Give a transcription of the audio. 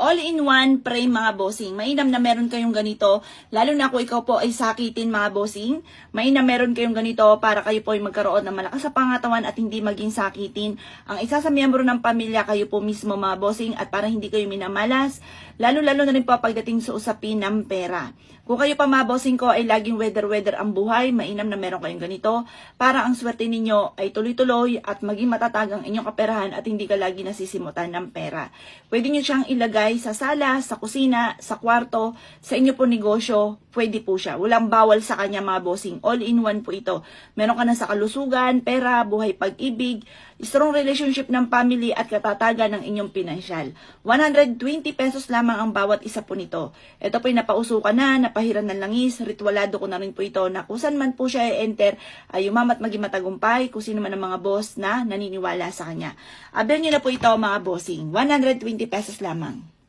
All-in-one frame mga bossing. Mainam na meron kayong ganito, lalo na kung ikaw po ay sakitin mga bossing. Mainam meron kayong ganito para kayo po ay magkaroon ng malakas sa pangatawan at hindi maging sakitin ang isa sa miyembro ng pamilya, kayo po mismo mga bossing, at para hindi kayo minamalas, lalo-lalo na rin po pagdating sa usapin ng pera. Kung kayo pa mga bossing ko ay laging weather ang buhay, mainam na meron kayong ganito para ang swerte ninyo ay tuloy-tuloy at maging matatag ang inyong kaperahan at hindi ka lagi nasisimutan ng pera. Pwede nyo siyang ilagay sa sala, sa kusina, sa kwarto, sa inyo po negosyo, pwede po siya. Walang bawal sa kanya mga bossing. All-in-one po ito. Meron ka na sa kalusugan, pera, buhay, pag-ibig, strong relationship ng family at katatagan ng inyong pinansyal. 120 pesos lamang ang bawat isa po nito. Ito po ay napausukan na, napahiran ng langis, ritualado ko na rin po ito na kung saan man po siya i-enter ay umamat maging matagumpay kung sino man ang mga boss na naniniwala sa kanya. Abel nyo na po ito mga bossing. 120 pesos lamang.